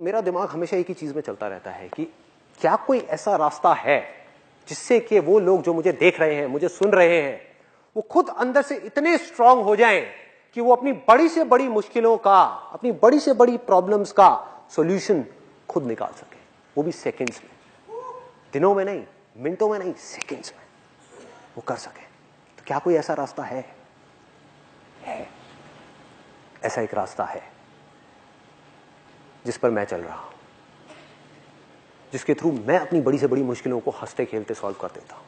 मेरा दिमाग हमेशा एक ही चीज में चलता रहता है कि क्या कोई ऐसा रास्ता है जिससे कि वो लोग जो मुझे देख रहे हैं, मुझे सुन रहे हैं, वो खुद अंदर से इतने स्ट्रांग हो जाएं कि वो अपनी बड़ी से बड़ी मुश्किलों का, अपनी बड़ी से बड़ी प्रॉब्लम्स का सॉल्यूशन खुद निकाल सके, वो भी सेकंड्स में, दिनों में नहीं, मिनटों में नहीं, सेकंड्स में वो कर सके। तो क्या कोई ऐसा रास्ता है? ऐसा एक रास्ता है जिस पर मैं चल रहा हूं, जिसके थ्रू मैं अपनी बड़ी से बड़ी मुश्किलों को हंसते खेलते सॉल्व कर देता हूं।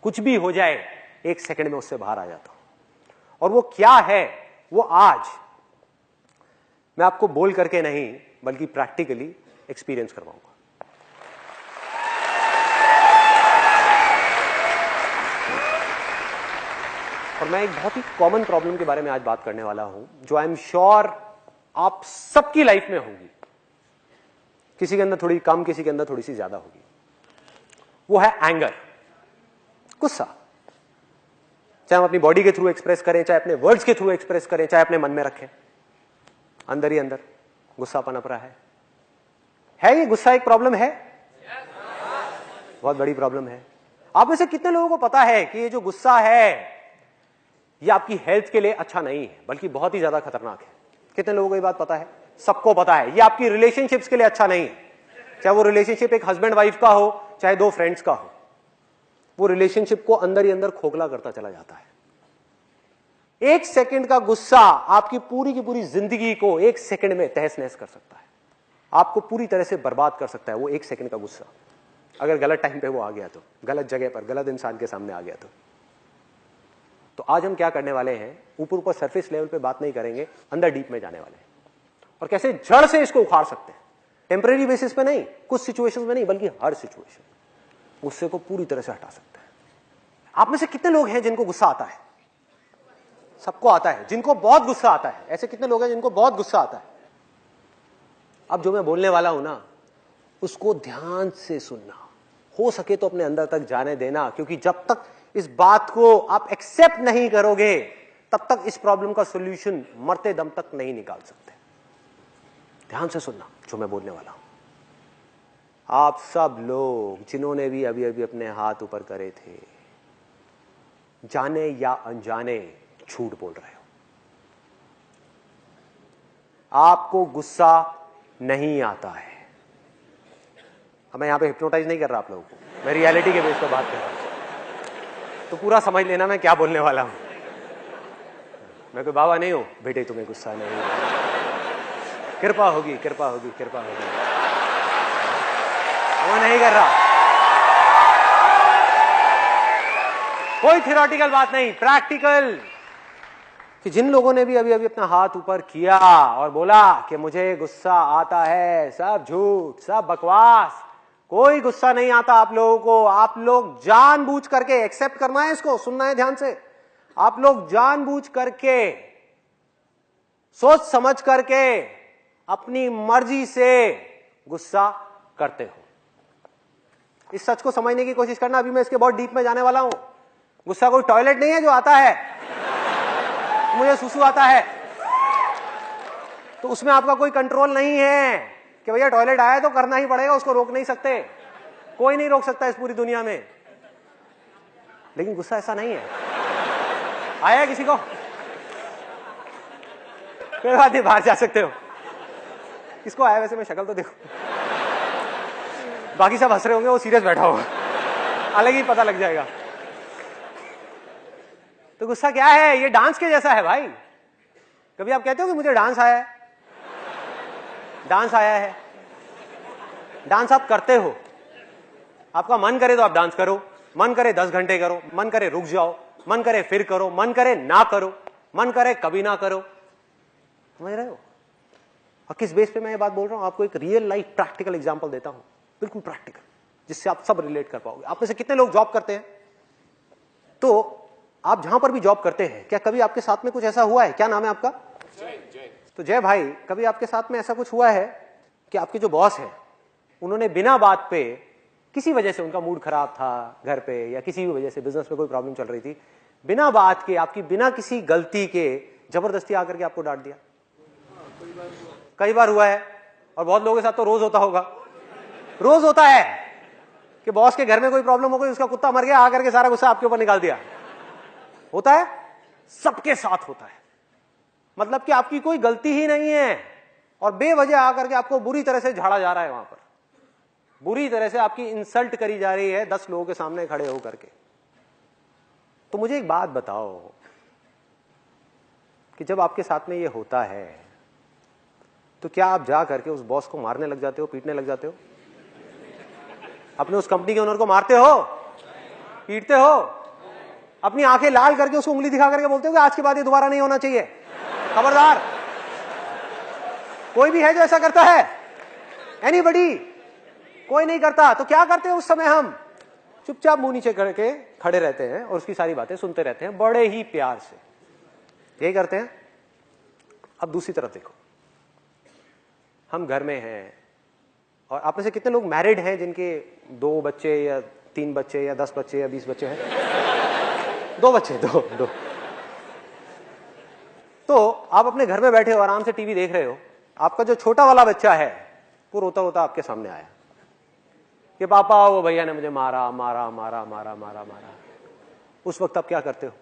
कुछ भी हो जाए, एक सेकंड में उससे बाहर आ जाता हूं। और वो क्या है, वो आज मैं आपको बोल करके नहीं बल्कि प्रैक्टिकली एक्सपीरियंस करवाऊंगा। और मैं एक बहुत ही कॉमन प्रॉब्लम के बारे में आज बात करने वाला हूं, जो आई एम श्योर आप सबकी लाइफ में होगी। किसी के अंदर थोड़ी कम, किसी के अंदर थोड़ी सी ज्यादा होगी। वो है एंगर, गुस्सा। चाहे हम अपनी बॉडी के थ्रू एक्सप्रेस करें, चाहे अपने वर्ड्स के थ्रू एक्सप्रेस करें, चाहे अपने मन में रखें, अंदर ही अंदर गुस्सा पनप रहा है ये गुस्सा एक प्रॉब्लम है? बहुत बड़ी प्रॉब्लम है। आप में से कितने लोगों को पता है कि ये जो गुस्सा है ये आपकी हेल्थ के लिए अच्छा नहीं है, बल्कि बहुत ही ज्यादा खतरनाक है? कितने लोगों को ये बात पता है? सबको पता है। ये आपकी रिलेशनशिप्स के लिए अच्छा नहीं है, चाहे वो रिलेशनशिप एक हस्बैंड वाइफ का हो, चाहे दो फ्रेंड्स का हो। वो रिलेशनशिप को अंदर ही अंदर खोखला करता चला जाता है। एक सेकंड का गुस्सा आपकी पूरी की पूरी जिंदगी को एक सेकंड में तहस नहस कर सकता है, आपको पूरी तरह से बर्बाद कर सकता है। वो एक सेकंड का गुस्सा, अगर गलत टाइम पे वो आ गया तो, गलत जगह पर, गलत इंसान के सामने आ गया तो आज हम क्या करने वाले हैं, ऊपर ऊपर सरफेस लेवल पे बात नहीं करेंगे, अंदर डीप में जाने वाले हैं और कैसे जड़ से इसको उखाड़ सकते हैं। टेम्परेरी बेसिस पे नहीं, कुछ सिचुएशंस में नहीं, बल्कि हर सिचुएशन गुस्से को पूरी तरह से हटा सकते हैं। आप में से कितने लोग हैं जिनको गुस्सा आता है? सबको आता है। जिनको बहुत गुस्सा आता है, ऐसे कितने लोग हैं जिनको बहुत गुस्सा आता है? अब जो मैं बोलने वाला हूं ना, उसको ध्यान से सुनना, हो सके तो अपने अंदर तक जाने देना, क्योंकि जब तक इस बात को आप एक्सेप्ट नहीं करोगे तब तक इस प्रॉब्लम का सॉल्यूशन मरते दम तक नहीं निकाल सकते। ध्यान से सुनना जो मैं बोलने वाला हूं। आप सब लोग जिन्होंने भी अभी अभी अपने हाथ ऊपर करे थे, जाने या अनजाने झूठ बोल रहे हो। आपको गुस्सा नहीं आता है। अब मैं यहां पे हिप्नोटाइज नहीं कर रहा आप लोगों को, मैं रियलिटी के बेस पर बात कर रहा हूं, तो पूरा समझ लेना मैं क्या बोलने वाला हूं। मैं कोई बाबा नहीं हूं, बेटे तुम्हें गुस्सा नहीं, कृपा होगी, कृपा होगी, कृपा होगी, वो नहीं कर रहा। कोई थियोरेटिकल बात नहीं, प्रैक्टिकल। कि जिन लोगों ने भी अभी अभी अपना हाथ ऊपर किया और बोला कि मुझे गुस्सा आता है, सब झूठ, सब बकवास, कोई गुस्सा नहीं आता आप लोगों को। आप लोग जानबूझ करके, एक्सेप्ट करना है इसको, सुनना है ध्यान से, आप लोग जानबूझ करके, सोच समझ करके, अपनी मर्जी से गुस्सा करते हो। इस सच को समझने की कोशिश करना, अभी मैं इसके बहुत डीप में जाने वाला हूं। गुस्सा कोई टॉयलेट नहीं है जो आता है, मुझे सुसु आता है तो उसमें आपका कोई कंट्रोल नहीं है कि भैया टॉयलेट आया तो करना ही पड़ेगा, उसको रोक नहीं सकते, कोई नहीं रोक सकता इस पूरी दुनिया में। लेकिन गुस्सा ऐसा नहीं है। आया किसी को? कोई बात नहीं, बाहर जा सकते हो। किसको आया वैसे? मैं शक्ल तो देखो, बाकी सब हंस रहे होंगे, वो सीरियस बैठा होगा, अलग ही पता लग जाएगा। तो गुस्सा क्या है? ये डांस के जैसा है भाई। कभी आप कहते हो कि मुझे डांस आया है? डांस आया है, डांस आप करते हो। आपका मन करे तो आप डांस करो, मन करे 10 घंटे करो, मन करे रुक जाओ, मन करे फिर करो, मन करे ना करो, मन करे कभी ना करो। समझ रहे हो? और किस बेस पे मैं ये बात बोल रहा हूं? आपको एक रियल लाइफ प्रैक्टिकल एग्जांपल देता हूं, बिल्कुल प्रैक्टिकल, जिससे आप सब रिलेट कर पाओगे। आप में से कितने लोग जॉब करते हैं? तो आप जहां पर भी जॉब करते हैं, क्या कभी आपके साथ में कुछ ऐसा हुआ है? क्या नाम है आपका? जय। तो जय भाई, कभी आपके साथ में ऐसा कुछ हुआ है कि आपके जो बॉस है, उन्होंने बिना बात पे, किसी वजह से उनका मूड खराब था घर पे, या किसी भी वजह से बिजनेस में कोई प्रॉब्लम चल रही थी, बिना बात के, आपकी बिना किसी गलती के जबरदस्ती आकर के आपको डांट दिया? कई बार हुआ है। और बहुत लोगों के साथ तो रोज होता होगा, रोज होता है कि बॉस के घर में कोई प्रॉब्लम हो गई, उसका कुत्ता मर गया, आकर के सारा गुस्सा आपके ऊपर निकाल दिया। होता है, सबके साथ होता है। मतलब कि आपकी कोई गलती ही नहीं है और बेवजह आकर के आपको बुरी तरह से झाड़ा जा रहा है, वहां पर बुरी तरह से आपकी इंसल्ट करी जा रही है 10 लोगों के सामने खड़े होकर के। तो मुझे एक बात बताओ कि जब आपके साथ में ये होता है तो क्या आप जा करके उस बॉस को मारने लग जाते हो, पीटने लग जाते हो? अपने उस कंपनी के ओनर को मारते हो, पीटते हो, अपनी आंखें लाल करके उसको उंगली दिखा करके बोलते हो कि आज के बाद ये दोबारा नहीं होना चाहिए, खबरदार? कोई भी है जो ऐसा करता है? एनीबडी? कोई नहीं करता। तो क्या करते हैं उस समय? हम चुपचाप मुंह नीचे करके खड़े रहते हैं और उसकी सारी बातें सुनते रहते हैं बड़े ही प्यार से, यही करते हैं। अब दूसरी तरफ देखो, हम घर में हैं और आप में से कितने लोग मैरिड हैं जिनके 2 बच्चे या 3 बच्चे या 10 बच्चे या 20 बच्चे हैं? 2 बच्चे, दो। तो आप अपने घर में बैठे हो, आराम से टीवी देख रहे हो, आपका जो छोटा वाला बच्चा है वो रोता रोता आपके सामने आया कि पापा वो भैया ने मुझे मारा मारा मारा मारा मारा मारा। उस वक्त आप क्या करते हो?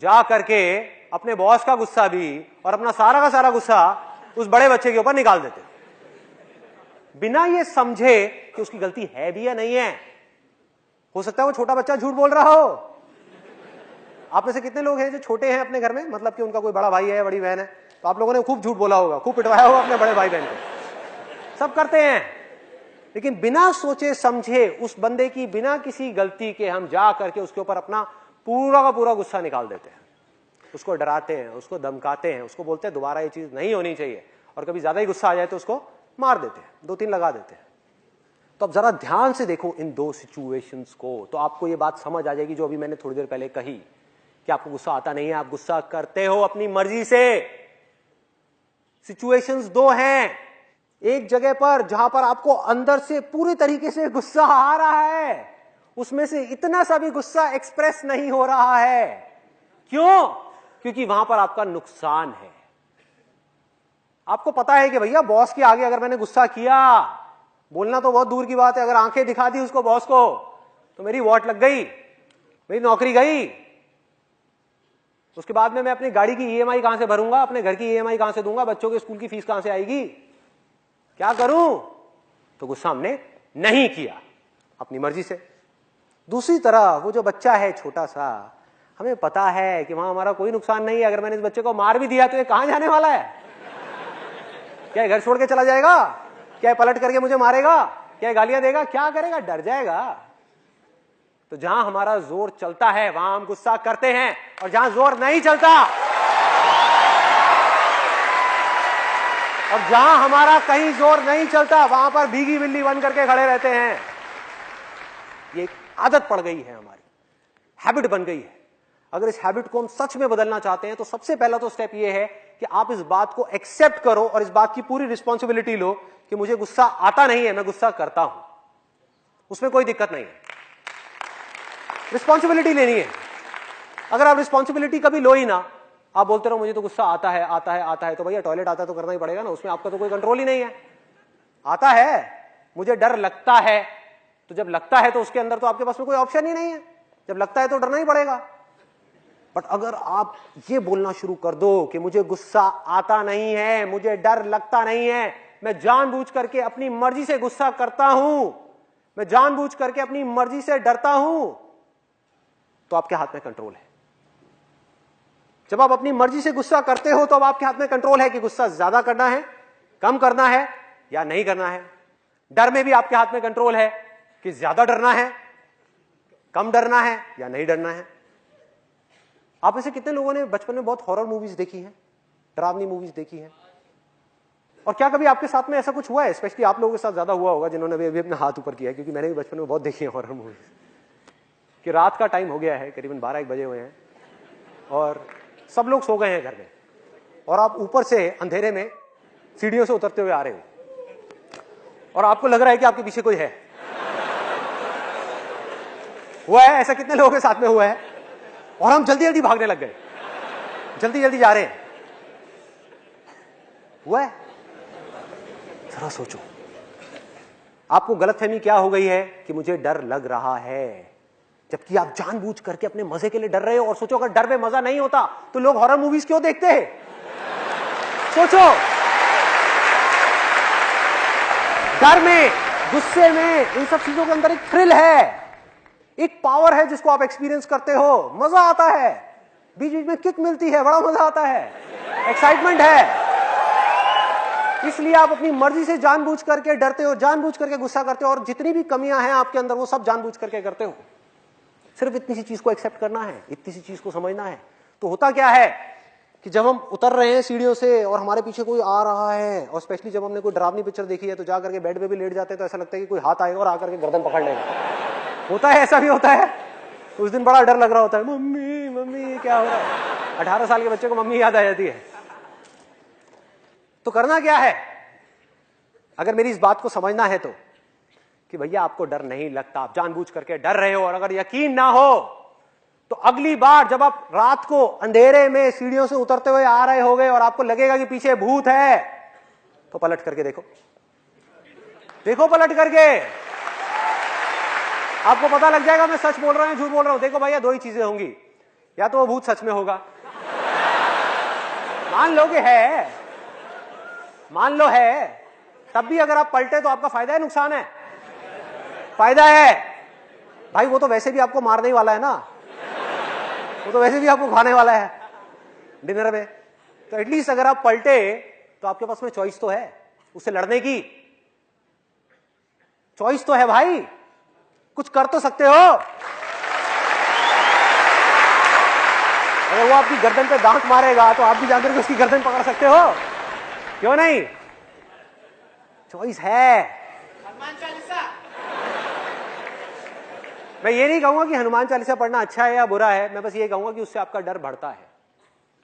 जा करके अपने बॉस का गुस्सा भी और अपना सारा का सारा गुस्सा उस बड़े बच्चे के ऊपर निकाल देते हो, बिना ये समझे कि उसकी गलती है भी या नहीं है। हो सकता है वो छोटा बच्चा झूठ बोल रहा हो। आप में से कितने लोग हैं जो छोटे हैं अपने घर में, मतलब कि उनका कोई बड़ा भाई है, बड़ी बहन है, तो आप लोगों ने खूब झूठ बोला होगा, खूब पिटवाया होगा अपने बड़े भाई बहन को। सब करते हैं, लेकिन बिना सोचे समझे उस बंदे की बिना किसी गलती के हम जा करके उसके ऊपर अपना पूरा का पूरा गुस्सा निकाल देते हैं, उसको डराते हैं, उसको धमकाते हैं, उसको बोलते हैं दोबारा ये चीज नहीं होनी चाहिए, और कभी ज्यादा ही गुस्सा आ जाए तो उसको मार देते हैं, 2-3 लगा देते हैं। तो अब जरा ध्यान से देखो इन 2 सिचुएशंस को, तो आपको ये बात समझ आ जाएगी जो अभी मैंने थोड़ी देर पहले कही कि आपको गुस्सा आता नहीं है, आप गुस्सा करते हो अपनी मर्जी से। सिचुएशंस 2 हैं, एक जगह पर जहां पर आपको अंदर से पूरी तरीके से गुस्सा आ रहा है, उसमें से इतना सा भी गुस्सा एक्सप्रेस नहीं हो रहा है। क्यों? क्योंकि वहां पर आपका नुकसान है। आपको पता है कि भैया बॉस के आगे अगर मैंने गुस्सा किया, बोलना तो बहुत दूर की बात है, अगर आंखें दिखा दी उसको बॉस को तो मेरी वॉट लग गई, मेरी नौकरी गई। उसके बाद में मैं अपनी गाड़ी की ईएमआई कहां से भरूंगा, अपने घर की ईएमआई कहां से दूंगा, बच्चों के स्कूल की फीस कहां से आएगी, क्या करूं? तो गुस्सा हमने नहीं किया अपनी मर्जी से। दूसरी तरफ वो जो बच्चा है छोटा सा, हमें पता है कि वहां हमारा कोई नुकसान नहीं है, अगर मैंने इस बच्चे को मार भी दिया तो ये कहां जाने वाला है? क्या घर छोड़ के चला जाएगा? क्या पलट करके मुझे मारेगा? क्या गालियां देगा? क्या करेगा? डर जाएगा। तो जहां हमारा जोर चलता है वहां हम गुस्सा करते हैं, और जहां जोर नहीं चलता और जहां हमारा कहीं जोर नहीं चलता वहां पर भीगी बिल्ली बन करके खड़े रहते हैं। ये एक आदत पड़ गई है, हमारी हैबिट बन गई है। अगर इस हैबिट को हम सच में बदलना चाहते हैं तो सबसे पहला तो स्टेप ये है कि आप इस बात को एक्सेप्ट करो और इस बात की पूरी रिस्पॉन्सिबिलिटी लो कि मुझे गुस्सा आता नहीं है, मैं गुस्सा करता हूं, उसमें कोई दिक्कत नहीं है। रिस्पॉन्सिबिलिटी लेनी है। अगर आप रिस्पॉन्सिबिलिटी कभी लो ही ना, आप बोलते रहो मुझे तो गुस्सा आता है आता है आता है, तो भैया टॉयलेट आता है तो करना ही पड़ेगा ना, उसमें आपका तो कोई कंट्रोल ही नहीं है। आता है, मुझे डर लगता है, तो जब लगता है तो उसके अंदर तो आपके पास में कोई ऑप्शन ही नहीं है, जब लगता है तो डरना ही पड़ेगा। बट अगर आप ये बोलना शुरू कर दो कि मुझे गुस्सा आता नहीं है, मुझे डर लगता नहीं है, मैं जानबूझ करके अपनी मर्जी से गुस्सा करता हूं, मैं जानबूझ करके अपनी मर्जी से डरता हूं, तो आपके हाथ में कंट्रोल है। जब आप अपनी मर्जी से गुस्सा करते हो तो अब आपके हाथ में कंट्रोल है कि गुस्सा ज्यादा करना है, कम करना है या नहीं करना है। डर में भी आपके हाथ में कंट्रोल है कि ज्यादा डरना है, कम डरना है या नहीं डरना है। आप में से कितने लोगों ने बचपन में बहुत हॉरर मूवीज देखी हैं, डरावनी मूवीज देखी हैं? और क्या कभी आपके साथ में ऐसा कुछ हुआ है? स्पेशली आप लोगों के साथ ज्यादा हुआ होगा जिन्होंने अभी अपना हाथ ऊपर किया है, क्योंकि मैंने भी बचपन में बहुत देखी है हॉरर मूवीज। कि रात का टाइम हो गया है, करीबन 12-1 बजे हुए हैं और सब लोग सो गए हैं घर में, और आप ऊपर से अंधेरे में सीढ़ियों से उतरते हुए आ रहे हो और आपको लग रहा है कि आपके पीछे कोई है। हुआ है ऐसा? कितने लोगों के साथ में हुआ है? और हम जल्दी जल्दी भागने लग गए, जल्दी जल्दी जा रहे हैं। हुआ है? जरा सोचो, आपको गलतफहमी क्या हो गई है कि मुझे डर लग रहा है, जबकि आप जानबूझ करके अपने मजे के लिए डर रहे हो। और सोचो, अगर डर में मजा नहीं होता तो लोग हॉरर मूवीज क्यों देखते हैं? सोचो, डर में, गुस्से में, इन सब चीजों के अंदर एक थ्रिल है, एक पावर है जिसको आप एक्सपीरियंस करते हो, मजा आता है, बीच बीच में किक मिलती है, बड़ा मजा आता है, एक्साइटमेंट है। इसलिए आप अपनी मर्जी से जानबूझ करके डरते हो, जानबूझ करके गुस्सा करते हो, और जितनी भी कमियां हैं आपके अंदर वो सब जानबूझ करके करते हो। सिर्फ इतनी सी चीज को एक्सेप्ट करना है, इतनी सी चीज को समझना है। तो होता क्या है कि जब हम उतर रहे हैं सीढ़ियों से और हमारे पीछे कोई आ रहा है, और स्पेशली जब हमने कोई डरावनी पिक्चर देखी है तो जा करके बेड पे भी लेट जाते हैं, तो ऐसा लगता है कि कोई हाथ आएगा और आकर के गर्दन पकड़ लेगा। होता है, ऐसा भी होता है। उस दिन बड़ा डर लग रहा होता है, मम्मी मम्मी क्या हो रहा है। 18 साल के बच्चे को मम्मी याद आ जाती है। तो करना क्या है, अगर मेरी इस बात को समझना है तो, कि भैया आपको डर नहीं लगता, आप जानबूझ करके डर रहे हो, और अगर यकीन ना हो तो अगली बार जब आप रात को अंधेरे में सीढ़ियों से उतरते हुए आ रहे होगे और आपको लगेगा कि पीछे भूत है, तो पलट करके देखो, देखो पलट करके, आपको पता लग जाएगा मैं सच बोल रहा हूं झूठ बोल रहा हूं। देखो भैया, दो ही चीजें होंगी, या तो वो भूत सच में होगा, मान लो कि है, मान लो है, तब भी अगर आप पलटे तो आपका फायदा है नुकसान है? फायदा है भाई, वो तो वैसे भी आपको मारने ही वाला है ना, वो तो वैसे भी आपको खाने वाला है डिनर में। तो एटलीस्ट अगर आप पलटे तो आपके पास में चॉइस तो है, उससे लड़ने की चॉइस तो है भाई, कुछ कर तो सकते हो। अगर वो आपकी गर्दन पे दांत मारेगा तो आप भी जाकर के उसकी गर्दन पकड़ सकते हो, क्यों नहीं? चॉइस है। हनुमान चालीसा, मैं ये नहीं कहूंगा कि हनुमान चालीसा पढ़ना अच्छा है या बुरा है, मैं बस ये कहूंगा कि उससे आपका डर बढ़ता है।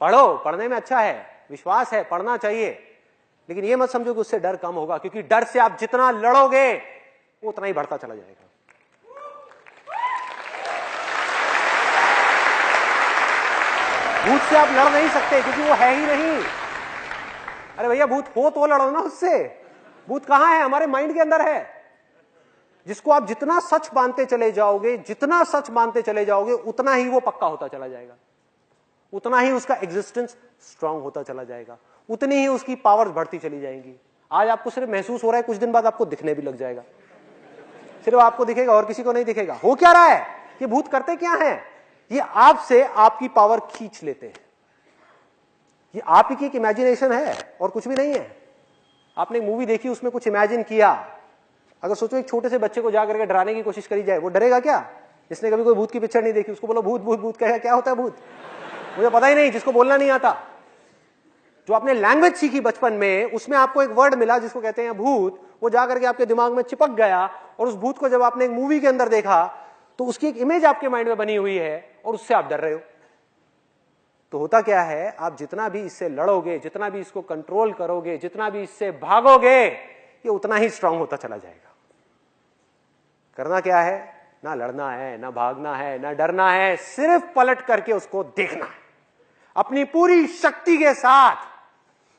पढ़ो, पढ़ने में अच्छा है, विश्वास है, पढ़ना चाहिए, लेकिन ये मत समझो कि उससे डर कम होगा, क्योंकि डर से आप जितना लड़ोगे वो उतना ही बढ़ता चला जाएगा। भूत से आप लड़ नहीं सकते क्योंकि वो है ही नहीं। अरे भैया, भूत हो तो लड़ो ना उससे। भूत कहां है? हमारे माइंड के अंदर है, जिसको आप जितना सच मानते चले जाओगे, जितना सच मानते चले जाओगे, उतना ही वो पक्का होता चला जाएगा, उतना ही उसका एग्जिस्टेंस स्ट्रांग होता चला जाएगा, उतनी ही उसकी पावर्स बढ़ती चली जाएंगी। आज आपको सिर्फ महसूस हो रहा है, कुछ दिन बाद आपको दिखने भी लग जाएगा, सिर्फ आपको दिखेगा और किसी को नहीं दिखेगा। हो क्या रहा है? ये भूत करते क्या है? ये आपसे आपकी पावर खींच लेते हैं। ये आप ही की एक इमेजिनेशन है और कुछ भी नहीं है। आपने एक मूवी देखी, उसमें कुछ इमेजिन किया। अगर सोचो एक छोटे से बच्चे को जाकर के डराने की कोशिश करी जाए, वो डरेगा क्या? जिसने कभी कोई भूत की पिक्चर नहीं देखी, उसको बोलो भूत भूत भूत, कहेगा क्या होता है भूत? मुझे पता ही नहीं, जिसको बोलना नहीं आता। जो आपने लैंग्वेज सीखी बचपन में, उसमें आपको एक वर्ड मिला जिसको कहते हैं भूत, वो जाकर के आपके दिमाग में चिपक गया, और उस भूत को जब आपने एक मूवी के अंदर देखा तो उसकी एक इमेज आपके माइंड में बनी हुई है और उससे आप डर रहे हो। तो होता क्या है, आप जितना भी इससे लड़ोगे, जितना भी इसको कंट्रोल करोगे, जितना भी इससे भागोगे, ये उतना ही स्ट्रांग होता चला जाएगा। करना क्या है? ना लड़ना है, ना भागना है, ना डरना है, सिर्फ पलट करके उसको देखना है। अपनी पूरी शक्ति के साथ,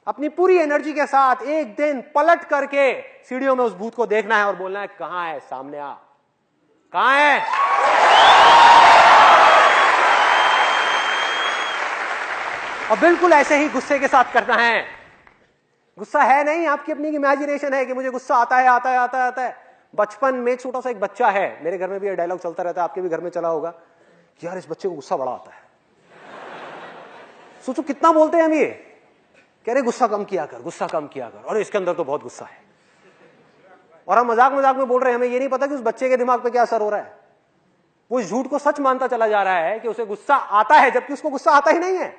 अपनी पूरी एनर्जी के साथ एक दिन पलट करके सीढ़ियों में उस भूत को देखना है और बोलना है, कहां है? सामने आ, कहां है? और बिल्कुल ऐसे ही गुस्से के साथ करना है। गुस्सा है नहीं, आपकी अपनी इमेजिनेशन है कि मुझे गुस्सा आता है, आता है, आता है, आता है। बचपन में छोटा सा एक बच्चा है, मेरे घर में भी ये डायलॉग चलता रहता है, आपके भी घर में चला होगा कि यार इस बच्चे को गुस्सा बड़ा आता है। सोचो कितना बोलते हैं हम ये, कह रहे गुस्सा कम किया कर, गुस्सा कम किया कर, और इसके अंदर तो बहुत गुस्सा है। और हम मजाक मजाक में बोल रहे हैं, हमें ये नहीं पता कि उस बच्चे के दिमाग पे क्या असर हो रहा है। वो इस झूठ को सच मानता चला जा रहा है कि उसे गुस्सा आता है, जबकि उसको गुस्सा आता ही नहीं है।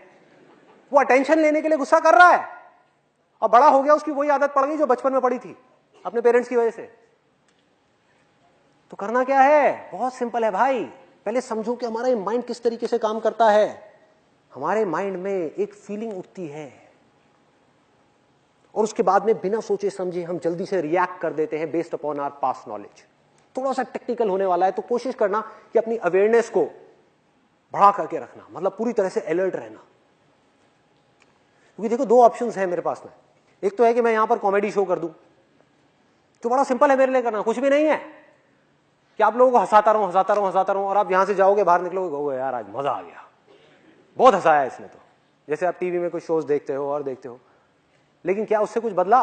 वो अटेंशन लेने के लिए गुस्सा कर रहा है, और बड़ा हो गया उसकी वही आदत पड़ गई जो बचपन में पड़ी थी अपने पेरेंट्स की वजह से। तो करना क्या है? बहुत सिंपल है भाई। पहले समझो कि हमारा माइंड किस तरीके से काम करता है। हमारे माइंड में एक फीलिंग उठती है और उसके बाद में बिना सोचे समझे हम जल्दी से रिएक्ट कर देते हैं based upon our past knowledge. थोड़ा सा टेक्निकल होने वाला है, तो कोशिश करना कि अपनी अवेयरनेस को बढ़ा करके रखना, मतलब पूरी तरह से अलर्ट रहना। क्योंकि देखो, दो ऑप्शंस हैं मेरे पास में। एक तो है कि मैं यहां पर कॉमेडी शो कर दूं, जो बड़ा सिंपल है मेरे लिए करना, कुछ भी नहीं है कि आप लोगों को हंसाता रहूं हंसाता रहूं हंसाता रहूं, और आप यहां से जाओगे बाहर निकलोगे कहोगे यार आज मजा आ गया, बहुत हंसाया इसने तो, जैसे आप टीवी में कुछ शोज देखते हो और देखते हो। लेकिन क्या उससे कुछ बदला?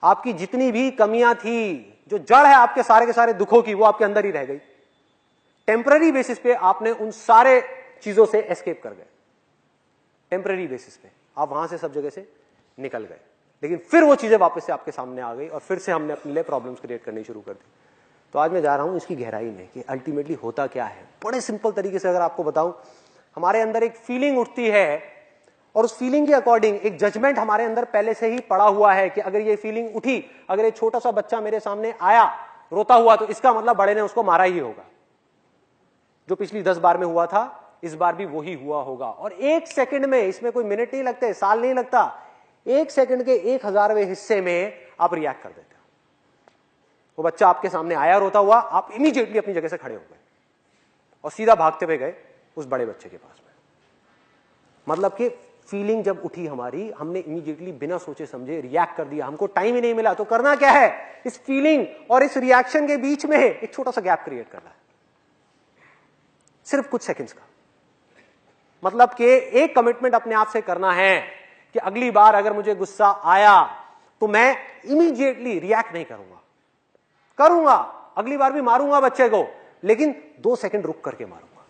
आपकी जितनी भी कमियां थी, जो जड़ है आपके सारे के सारे दुखों की, वो आपके अंदर ही रह गई। टेम्पररी बेसिस पे आपने उन सारे चीजों से एस्केप कर गए, टेम्पररी बेसिस पे आप वहां से सब जगह से निकल गए, लेकिन फिर वो चीजें वापस से आपके सामने आ गई और फिर से हमने अपने लिए प्रॉब्लम्स क्रिएट करनी शुरू कर दी। तो आज मैं जा रहा हूं इसकी गहराई में कि अल्टीमेटली होता क्या है। बड़े सिंपल तरीके से अगर आपको बताऊं, हमारे अंदर एक फीलिंग उठती है और उस फीलिंग के अकॉर्डिंग एक जजमेंट हमारे अंदर पहले से ही पड़ा हुआ है कि अगर ये फीलिंग उठी, अगर ये छोटा सा बच्चा मेरे सामने आया रोता हुआ, तो इसका मतलब बड़े ने उसको मारा ही होगा। जो पिछली 10 बार में हुआ था इस बार भी वही हुआ होगा। और एक सेकंड में, इसमें कोई मिनट नहीं लगते, साल नहीं लगता, एक सेकंड के 1000वें हिस्से में आप रिएक्ट कर देते हो। वो बच्चा आपके सामने आया रोता हुआ, आप इमीडिएटली अपनी जगह से खड़े हो गए और सीधा भागते हुए गए उस बड़े बच्चे के पास में। मतलब कि फीलिंग जब उठी हमारी, हमने इमीडिएटली बिना सोचे समझे रिएक्ट कर दिया, हमको टाइम ही नहीं मिला। तो करना क्या है, इस फीलिंग और इस रिएक्शन के बीच में एक छोटा सा गैप क्रिएट करना है, सिर्फ कुछ सेकंड्स का। मतलब कि एक कमिटमेंट अपने आप से करना है कि अगली बार अगर मुझे गुस्सा आया तो मैं इमीडिएटली रिएक्ट नहीं करूंगा, अगली बार भी मारूंगा बच्चे को, लेकिन 2 सेकंड रुक करके मारूंगा,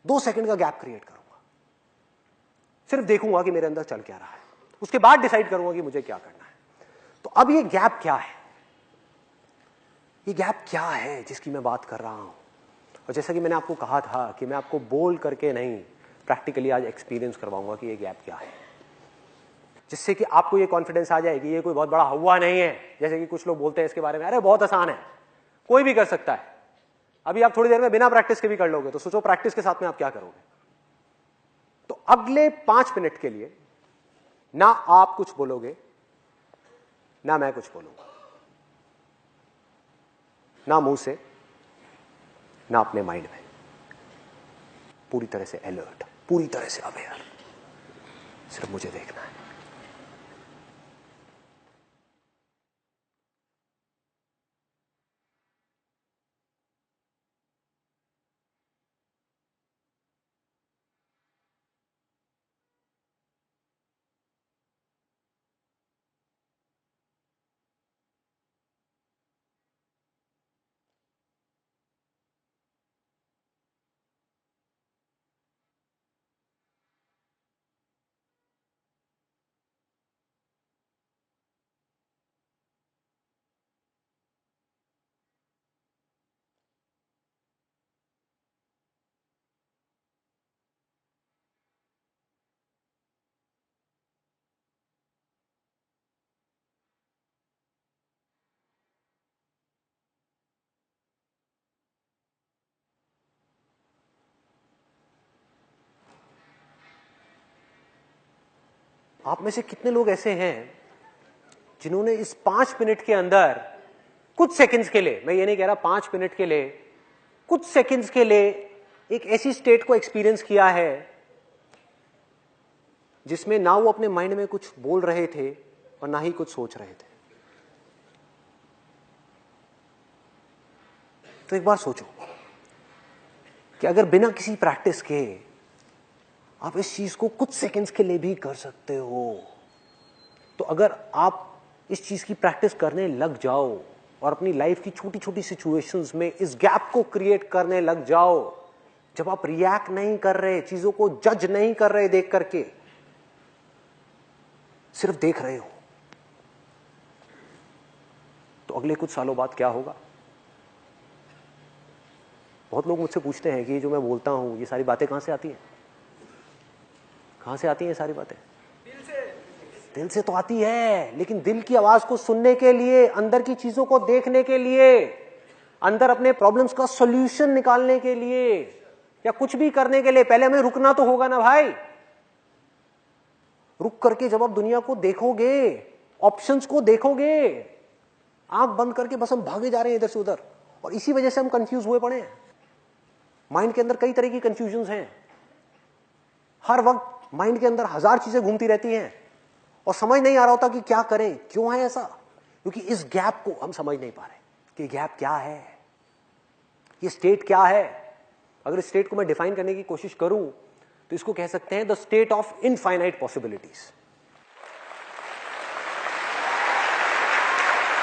2 सेकंड का गैप क्रिएट करूंगा, सिर्फ देखूंगा कि मेरे अंदर चल क्या रहा है, उसके बाद डिसाइड करूंगा कि मुझे क्या करना है। तो अब ये गैप क्या है, ये गैप क्या है जिसकी मैं बात कर रहा हूं? और जैसा कि मैंने आपको कहा था कि मैं आपको बोल करके नहीं, प्रैक्टिकली आज एक्सपीरियंस करवाऊंगा कि ये गैप क्या है, जिससे कि आपको ये कॉन्फिडेंस आ जाए कि ये कोई बहुत बड़ा हुआ नहीं है। जैसे कि कुछ लोग बोलते हैं इसके बारे में, अरे बहुत आसान है, कोई भी कर सकता है। अभी आप थोड़ी देर में बिना प्रैक्टिस के भी कर लोगे, तो सोचो प्रैक्टिस के साथ में आप क्या करोगे। तो अगले 5 मिनट के लिए ना आप कुछ बोलोगे, ना मैं कुछ बोलूंगा, ना मुंह से, ना अपने माइंड में, पूरी तरह से अलर्ट, पूरी तरह से अवेयर, सिर्फ मुझे देखना है। आप में से कितने लोग ऐसे हैं जिन्होंने इस 5 मिनट के अंदर कुछ सेकंड्स के लिए, मैं ये नहीं कह रहा 5 मिनट के लिए, कुछ सेकंड्स के लिए एक ऐसी स्टेट को एक्सपीरियंस किया है जिसमें ना वो अपने माइंड में कुछ बोल रहे थे और ना ही कुछ सोच रहे थे? तो एक बार सोचो कि अगर बिना किसी प्रैक्टिस के आप इस चीज को कुछ सेकंड्स के लिए भी कर सकते हो, तो अगर आप इस चीज की प्रैक्टिस करने लग जाओ और अपनी लाइफ की छोटी छोटी सिचुएशंस में इस गैप को क्रिएट करने लग जाओ, जब आप रिएक्ट नहीं कर रहे, चीजों को जज नहीं कर रहे देख करके, सिर्फ देख रहे हो, तो अगले कुछ सालों बाद क्या होगा? बहुत लोग मुझसे पूछते हैं कि जो मैं बोलता हूं ये सारी बातें कहां से आती हैं? कहां से आती हैं ये सारी बातें? दिल से तो आती है, लेकिन दिल की आवाज को सुनने के लिए, अंदर की चीजों को देखने के लिए, अंदर अपने प्रॉब्लम्स का सॉल्यूशन निकालने के लिए या कुछ भी करने के लिए पहले हमें रुकना तो होगा ना भाई। रुक करके जब आप दुनिया को देखोगे, ऑप्शंस को देखोगे, आंख बंद करके बस हम भागे जा रहे हैं इधर से उधर, और इसी वजह से हम कंफ्यूज हुए पड़े हैं। माइंड के अंदर कई तरह की कंफ्यूजन हैं, हर वक्त माइंड के अंदर 1000 चीजें घूमती रहती हैं, और समझ नहीं आ रहा होता कि क्या करें, क्यों है ऐसा, क्योंकि इस गैप को हम समझ नहीं पा रहे कि गैप क्या है, ये स्टेट क्या है। अगर इस स्टेट को मैं डिफाइन करने की कोशिश करूं तो इसको कह सकते हैं the state of infinite possibilities.